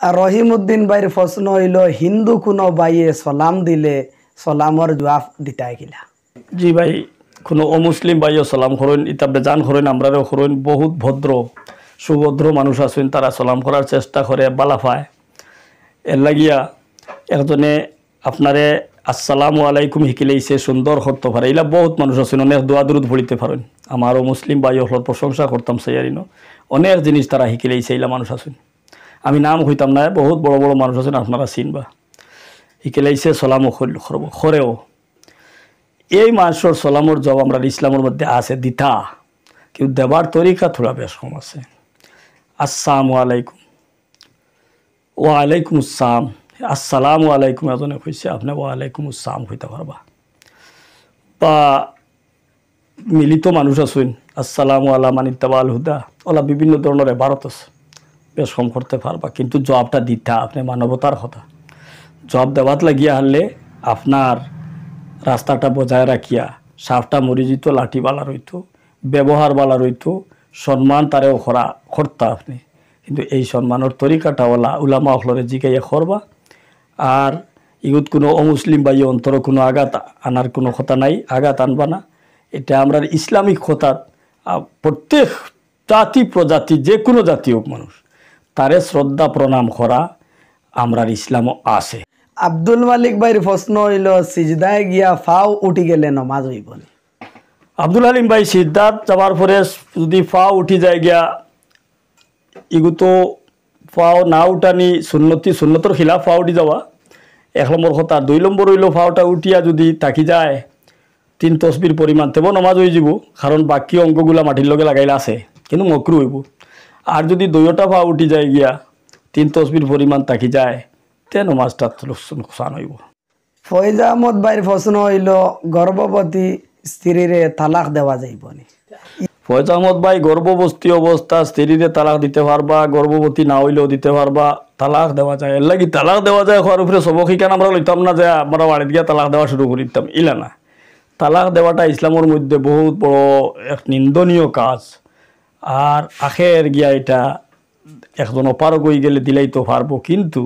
আর রহিমউদ্দিন ভাইয়ের প্রশ্ন হইল হিন্দু কোনো ভাইয়ে সালাম দিলে সালামর জবাব দিতাই কিলা? জি ভাই, কোনো অমুসলিম ভাইও সালাম করেন, ইতাবে জান করেন, আমরাও করেন। বহুত ভদ্র সুভদ্র মানুষ আছেন, তারা সালাম করার চেষ্টা করে, বালা পায়। এর লাগিয়া একজনে আপনারে আসসালামু আলাইকুম শিকিলেইছে সুন্দর করতে পারে, এলা বহুত মানুষ আছেন, অনেক দোয়া দরুদ পড়িতে পারেন। আমারও মুসলিম ভাই হলোর প্রশংসা করতাম সেইয়ারিন, অনেক জিনিস তারা শিকিলেইছে, এইলা মানুষ আছেন। আমি নাম হইতাম না, বহুত বড় বড় মানুষ আছেন, আপনারা চিনবা। শিকিলেইছে সালামও করেও। এই মানুষের সালামর জবাব আমরা ইসলামের মধ্যে আছে দিতা, কেউ দেবার তরিকা থোড়া বেশ কম আছে। আসসালামু আলাইকুম, ওয়ালাইকুম আসসালাম, আসসালামু আলাইকুম এজনে কইছে, আপনি ওয়ালাইকুম আসসালাম হইতে পারবা। বা মিলিত মানুষ আছেন, আসসালামু আলা মান ইত্তাবাল হুদা, ওলা বিভিন্ন ধরনের এবারত আছে, বেশ কম করতে পারবা। কিন্তু জবাবটা দিতা, আপনি মানবতার কথা জবাব দেওয়াত লাগিয়া হারলে আপনার রাস্তাটা বজায় রাখিয়া সাপটা মরি যেত, লাঠি বালা রইত, ব্যবহার বালা রইত, সম্মান তারেও করতা আপনি। কিন্তু এই সম্মানের তরিকাটা উলামা অখলরে জিগাইয়া করবা। আর ইহুদ কোনো অমুসলিম বা অন্তর কোনো আঘাত আনার কোনো কথা নাই, আঘাত আনবা না। এটা আমরা ইসলামিক কথার প্রত্যেক জাতি প্রজাতি যে কোনো জাতি হোক মানুষ তারে শ্রদ্ধা প্রণাম করা আমরার ইসলামও আছে। আব্দুল মালিক ভাইয়ের প্রশ্ন হইল সিজদায় গিয়া ফাও উঠি গেলে নমাজ হইব নি? আব্দুল হালিম ভাই, সিদ্ধাত যাওয়ার পরে যদি ফাও উঠি যায় গিয়া, ইগুতো ফাও না উঠানি সুন্নতর খিলাফ ফাও উঠি যাওয়া 1 নম্বর কথা। 2 নম্বর হইল ফাওটা উঠিয়া যদি তাকি যায় 3 তসবির পরিমাণ তেব নমাজ হয়ে যাব, কারণ বাকি অঙ্কগুলা মাটির লগে লাগাইলে আছে, কিন্তু মকরু হইব। আর যদি 2টা ফাও উঠি যায় গিয়া 3 তসবির পরিমাণ তাকি যায় তে নমাজটা সান হইব। ফয়েজ আহমদ ভাইয়ের প্রশ্ন হইল গর্ভবতী স্ত্রীরে তালাক দেওয়া যাইব নি? ফয়েজ আহমদ ভাই, গর্ভবতী অবস্থা স্ত্রীরে তালাক দিতে পারবা, গর্ভবতী না হইলেও দিতে পারবা, তালাক দেওয়া যায়। এর লাগি তালাক দেওয়া যায় হওয়ার উপরে সবক কেন আমরা লইতাম না যে আমরা বাড়িতে গিয়া তালাক দেওয়া শুরু করে দিতাম, ইলা না। তালাক দেওয়াটা ইসলামের মধ্যে বহুত বড় এক নিন্দনীয় কাজ। আর আখের গিয়া এটা একজন অপারগ হয়ে গেলে দিলেই তো পারবো, কিন্তু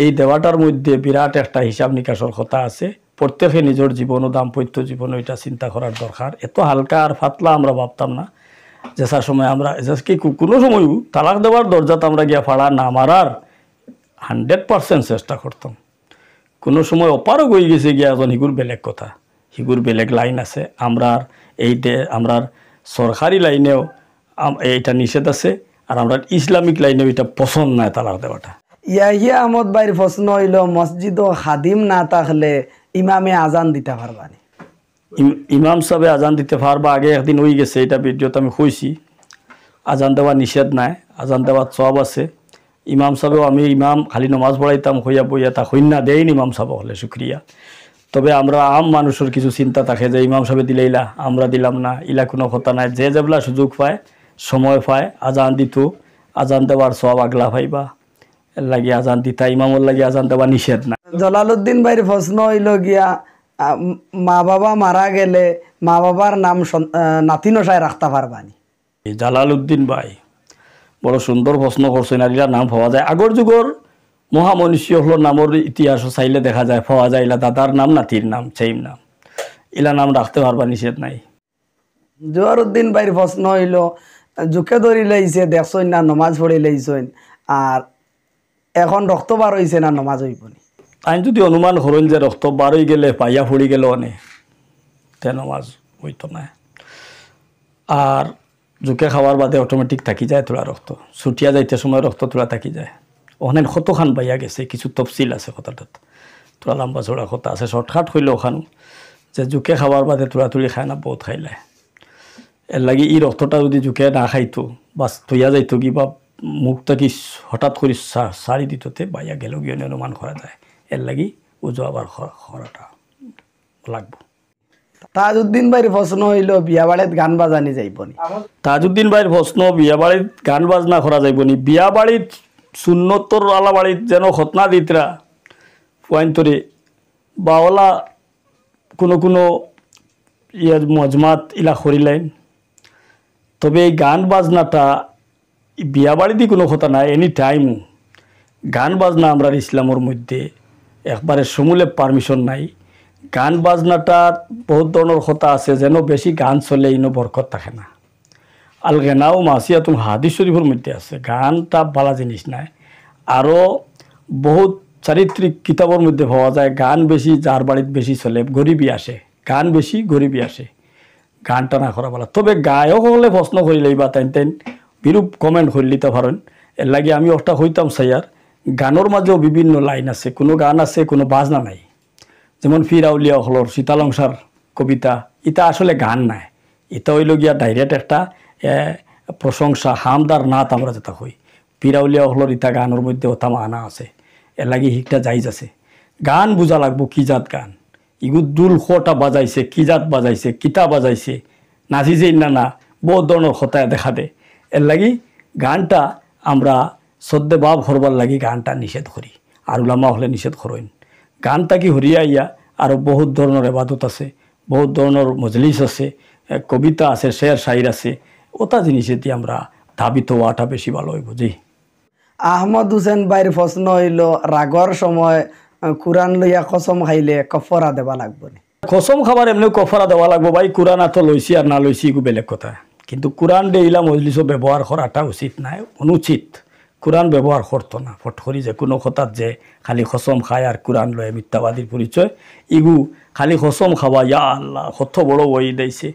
এই দেওয়াটার মধ্যে বিরাট একটা হিসাব নিকাশের কথা আছে। প্রত্যেকে নিজের জীবন ও দাম্পত্য জীবন এটা চিন্তা করার দরকার। এত হালকা আর ফাতলা আমরা ভাবতাম না, যেসার সময় আমরা কি কোনো সময়ও তালাক দেওয়ার দরজাতে আমরা গিয়া ফাড়া না মারার 100% চেষ্টা করতাম। কোনো সময় অপারগ হয়ে গেছে গিয়া এখন হিগুর বেলেগ কথা, হিগুর বেলেগ লাইন আছে। আমরার আমরার সরকারি লাইনেও এইটা নিষেধ আছে, আর আমরা ইসলামিক লাইনেও এটা পছন্দ নাই তালাক দেওয়াটা। ইয়াহিয়া আহমদ ভাইয়ের প্রশ্ন হইল মসজিদ খাদিম না থাকলে ইমামে আজান দিতে পারবা নি? ইমাম সাহেব আজান দিতে পারবা, আগে একদিন হয়ে গেছে, এটা ভিডিওতে আমি কইছি। আজান দেওয়া নিষেধ নাই, আজান দেওয়ার সব আছে। ইমাম সাহেব, আমি ইমাম খালি নমাজ পড়াইতাম হইয়া বইয়া, তা হইনা দেয়নি ইমাম সাহেব হলে শুক্রিয়া। তবে আমরা আম মানুষের কিছু চিন্তা থাকে যে ইমাম সাহেব দিলে ইলা আমরা দিলাম না, ইলা কোনো কথা নাই। যে যেবলা সুযোগ পায় সময় পায় আজান দিত, আজান দেওয়ার সব আগলা পাইবা। এর লাগে আজান দিতা, ইমামর লাগে আজান দেওয়া নিষেধ না। জলালউদ্দিন ভাইয়ের প্রশ্ন হইল গিয়া মা বাবা মারা গেলে মা বাবার নাম নাতি নসায় রাখতে পারবা নি? জালালউদ্দিন ভাই বড় সুন্দর প্রশ্ন করছেন। আর ইলা নাম পাওয়া যায় আগর যুগর মহামনীষী হল নামর ইতিহাস চাইলে দেখা যায়, পাওয়া যায় ইলা দাদার নাম নাতির নাম সেইম নাম, ইলা নাম রাখতে পারবা, নিষেধ নাই। জোয়ারউদ্দিন ভাইয়ের প্রশ্ন হইল জুকে ধরি লাইছে দেখছই না নমাজ পড়ে লাইছেন, আর এখন রক্ত বার হইছে না নমাজ হইব নি? আইন যদি অনুমান করেন যে রক্ত বার হয়ে গেলে পাইয়া ফুড়ি গেল অনে তে নমাজ হইতো না। আর জুকে খাওয়ার বাদে অটোমেটিক থাকি যায় তোলা রক্ত, ছুটিয়া যাইতে সময় রক্ত তোলা থাকি যায়। ওখানে কতখান পাইয়া গেছে, কিছু তফসিল আছে কথাটাত, তোলা লম্বা চড়া কথা আছে। শর্টকাট হইলে ওখানো যে জুকে খাওয়ার বাদে তোলা তুলি খায় না, বহুত খাইলে। এর লাগে ই রক্তটা যদি জুকে না খাইতো বাস থইয়া যাইতো কি বা মুখটা কি হঠাৎ করে সারি দিততে বাইয়া গেল গিয়ে অনুমান করা যায়। এর লাগি উজো আবার করাটা লাগবো। তাজউদ্দিন ভাইয়ের প্রশ্ন হইল বিয়া বাড়িত গান বাজানি যাইব নি? তাজউদ্দিন ভাইয়ের প্রশ্ন, বিয়া বাড়িত গান বাজনা করা যাইব নি? বিয়া বাড়িত সুন্নতর আলা বাড়িত যেন খতনা দিতরা পয়েন্টরে বাওলা কোনো কোনো ইয়ার মজমাত ইলা করিলেন। তবে এই গান বাজনাটা বিয়া বাড়িতে কোনো কথা নাই, এনি টাইমও গান বাজনা আমরা ইসলামের মধ্যে একবারে সমূলে পারমিশন নাই। গান বাজনাটার বহুত ধরনের কথা আছে, যেন বেশি গান চলে ইনো বরকত থাকে না। আল গেনাও মাসিয়াতুল হাদিস শরীফের মধ্যে আছে, গানটা ভালো জিনিস নাই। আরও বহুত চারিত্রিক কিতাবের মধ্যে পাওয়া যায়, গান বেশি যার বাড়িতে বেশি চলে গরিবী আসে, গান বেশি গরিবী আসে, গানটা না করা ভালো। তবে গায়ক হলে প্রশ্ন করিলেই বা তাইন বিরূপ কমেন্ট করে নিতে পারেন। এর লাগে আমি ওটা হইতাম সাইয়ার, গানের মাঝেও বিভিন্ন লাইন আছে, কোনো গান আছে কোনো বাজনা নাই। যেমন ফির আউলিয়া হলর সীতালংসার কবিতা, এটা আসলে গান নাই, এটা হইল গিয়া ডাইরেক্ট একটা প্রশংসা, হামদার নাত আমরা যেটা হই। ফির আউলিয়া হলর ইটা গানের মধ্যে ওটা মানা আছে, এর লাগে হিকটা যাইজ আছে। গান বুঝা লাগবো কি জাত গান, ইগু দুল খোটা বাজাইছে, কি জাত বাজাইছে, কিতা বাজাইছে, নাচিছে না বহুত ধরনের খতায় দেখা দে। এর লাগি গানটা আমরা শ্রদ্ধে ভাব করবার লাগি গানটা নিষেধ করি, আর উলামা হলে নিষেধ করেন। গানটা কি হরিয়া ইয়া আরও বহুত ধরনের এবাদত আছে, বহুত ধরনের মজলিস আছে, কবিতা আছে, শের শাইর আছে, ওটা জিনিসেতে আমরা ধাবিত হওয়াটা বেশি ভালো হইব। জি। আহমদ হুসেন ভাইয়ের প্রশ্ন হইল, রাগর সময় কোরআন লইয়া কসম খাইলে কফরা দেবা লাগবে নি? কসম খাবার এমনি কফরা দেওয়া লাগবো ভাই, কোরআন এত লইছি আর না লইছি এগু বেলেগ কথা, কিন্তু কোরআন ডেইলা মজলিসও ব্যবহার করাটা উচিত নাই, অনুচিত। কোরআন ব্যবহার করতো না ফট করি, যে কোনো কথার যে খালি কসম খায় আর কোরআন লয় মিথ্যাবাদীর পরিচয়। ইগু খালি কসম খাওয়া, ইয়া আল্লাহ কত বড় বই দিয়েছে।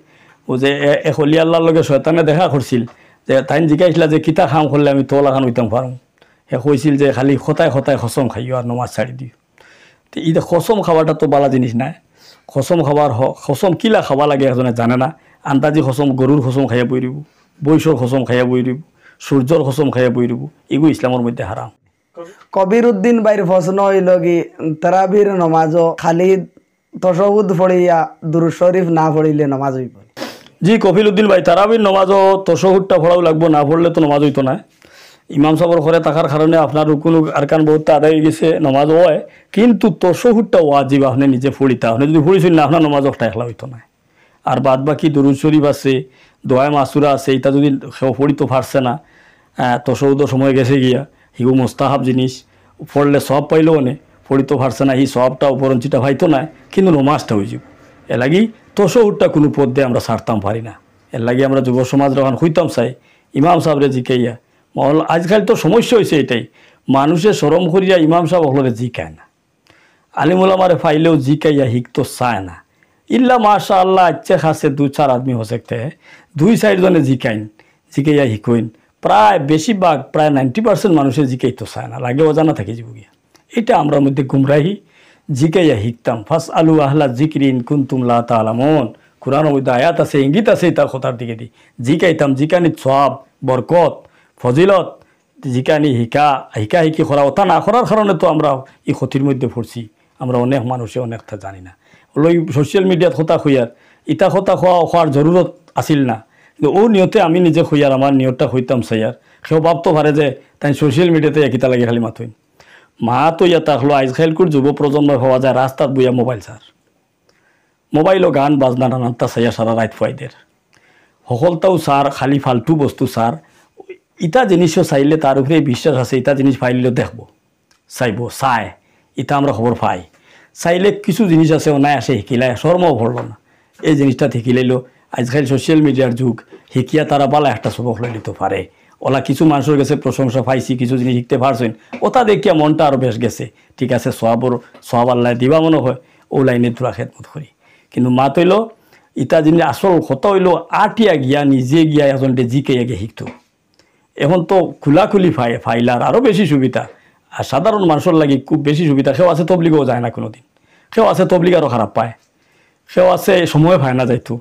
ও যে এক অলি আল্লাহর লগে শয়তানে দেখা করছিল, যে তাই জিজ্ঞাসা যে কিতা খাম করলে আমি তোলা খান হইতাম পারো। সে কইছিল যে খালি খতায় খতায় কসম খাইও আর নমাজ ছাড়ি দিও। তো এই কসম খাওয়াটা তো বালা জিনিস নাই। কসম খাবার কসম কিলা খাওয়া লাগে একজনে জানে না। আন্দাজি কসম গরুর কসম খাইয়া বই দিব, বৈশর কসম খাইয়া বই দিব, সূর্যর কসম খাইয়া বই দিব, এগুলো ইসলামের মধ্যে হারাম। কবির উদ্দিন ভাইয়ের প্রশ্ন হইল কি, তারাবির নমাজও খালি তশহুদ পড়িয়া দুরূদ শরীফ না পড়িলে নমাজ হইব? জি কফিল উদ্দিন ভাই, তারাবির নমাজও তশহুদটা পড়াও লাগবো, না পড়লে তো নমাজ হইতো না। ইমাম সাহেবের ঘরে থাকার কারণে আপনার রুকুন আরকান বহুত আদায় হয়ে গেছে, নমাজ হয়, কিন্তু তশহুদটা ওয়াজিব আপনি নিজে পড়িতা। আপনি যদি পড়িছেন না আপনার নমাজ একটা একলা হইতো না। আর বাদ বাকি দুরূদ শরীফ আছে, দোয়া মাসুরা আছে, এটা যদি কেউ পড়িতে পারছে না, তশহুদের সময় গেছে গিয়া, হিগু মোস্তাহাব জিনিস, পড়লে সব পাইলেও নে, পড়িতে পারছে না, এই সবটা উপরঞ্চিটা পাইতো না, কিন্তু নমাজটা হয়ে যাব। এর লাগি তশহুদটা কোনো পদ দিয়ে আমরা ছাড়তাম পারি না। এর লাগি আমরা যুব সমাজ যখন হইতাম চাই, ইমাম সাহেবরে জিকাইয়া, আজকাল তো সমস্যা হয়েছে এটাই, মানুষে শরম করিয়া ইমাম সাহেব হলরে জিকায় না, আলিমুলামারে ফাইলেও জিকাইয়া হিকতো চায় না। ইল্লা মাশা আল্লাহ আচ্ছা খাসে দু চার আদমি হসেকতে দুই চার জনে জিকাইয়া হিকইন, প্রায় বেশিরভাগ প্রায় 90% মানুষের জিকাইতো চায় না, লাগে অজানা থাকি যাব গিয়া। এটা আমরা মধ্যে গুমরাহি, জিকাইয়া হিকতাম। ফাস আলু আহলা জিকরিন কুনতুম লা তাআলামুন, কোরআনের মধ্যে আয়াত আছে, ইঙ্গিত আছে তার কথার দিকে দি জিকাইতাম। জিকানি সওয়াব, বরকত, ফজিলত, জিকানি হিকি করা, ওটা না করার কারণে তো আমরা এই ক্ষতির মধ্যে পড়ছি। আমরা অনেক মানুষে অনেকটা জানি না, ওই সোশ্যাল মিডিয়াত কথা খুঁয়ার, ইটা কথা খোয়ার জরুরত আসিল না, কিন্তু ও নিয়তে আমি নিজে খুঁয়ার, আমার নিয়তটা হইতাম চাইয়ার। সেও ভাবতো পারে যে তাই সোশ্যাল মিডিয়াতে একিতা লাগে খালি মাথইন মা তো ইয়া তাহলো আজকালকুর যুব প্রজন্ম হওয়া যায় রাস্তাত বইয়া মোবাইল সার, মোবাইলও গান বাজনা নানানটা চাইয়া সারা রাত ফাইদের সকলটাও সার, খালি ফালতু বস্তু সার। ইটা জিনিসও চাইলে তার উপরে বিশ্বাস আছে, ইটা জিনিস পাইলেও দেখবো, চাইব, চায়, ইটা আমরা খবর পাই। চাইলে কিছু জিনিস আছে ওনায় আসে শিকিলাই, শর্মও ভরল না, এই জিনিসটা শিকিলাইলো। আজকাল সোশ্যাল মিডিয়ার যুগ, শিকিয়া তারা বালা একটা সবক লই নিতে পারে। ওলা কিছু মানুষের কাছে প্রশংসা পাইছি, কিছু জিনিস শিখতে পারছেন, ওটা দেখিয়া মনটা আরও বেশ গেছে, ঠিক আছে সওয়াব আল্লাহ দিবা মনে হয়, ও লাইনে তোরা খেদমত করি। কিন্তু মা তৈল ইটা জিনিস আসল কথা হইল আটিয়া গিয়া নিজে গিয়া এজনটে জিকে আগে শিখতো। এখন তো খোলাখুলি ফাইলার আরও বেশি সুবিধা, আর সাধারণ মানুষের লাগি খুব বেশি সুবিধা। সেও আছে তবলিগও যায় না কোনো দিন, সেও আছে তবলিগ আরও খারাপ পায়, সেও আছে সময় পায় না যাইতো,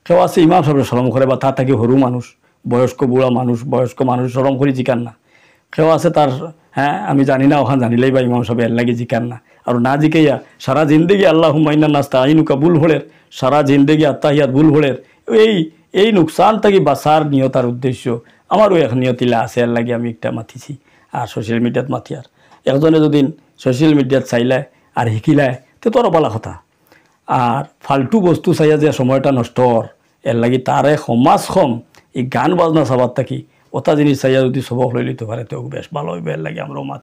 সেও আছে ইমাম সাহেবের শরম করে, বা তার থাকি সরু মানুষ, বয়স্ক বুড়া মানুষ, বয়স্ক মানুষ শরম করে জিকান না। সেও আছে তার আমি জানি না, ওখান জানিলেই বা ইমাম সাহেব এর লাগে জিকান না। আর না জিকাইয়া সারা জিন্দেগি আল্লাহুম্মা ইন্না নাস্তাঈনুকা বুল ভোলের, সারা জিন্দেগি আত্তাহিয়াত বুল ভোলের, এই নুকসান থাকি বাঁচার নিয়তার উদ্দেশ্য আমারও এক নিয়তিলা আছে, এর লাগে আমি একটা মাতিছি। আর সোশ্যাল মিডিয়াত মাতি, আর একজনে যদি সোশ্যাল মিডিয়াত চাইলায় আর শিকিলায় তো তোরও পালা কথা। আর ফালতু বস্তু চাইয়া যে সময়টা নষ্ট, এর লাগি তারে সমাজ কম এই গান বাজনা চাবার থাকি ওটা জিনিস চাইয়া যদি সবক লই লিতে পারে তো বেশ ভালো হইবে, এর লাগে আমরাও মাতি।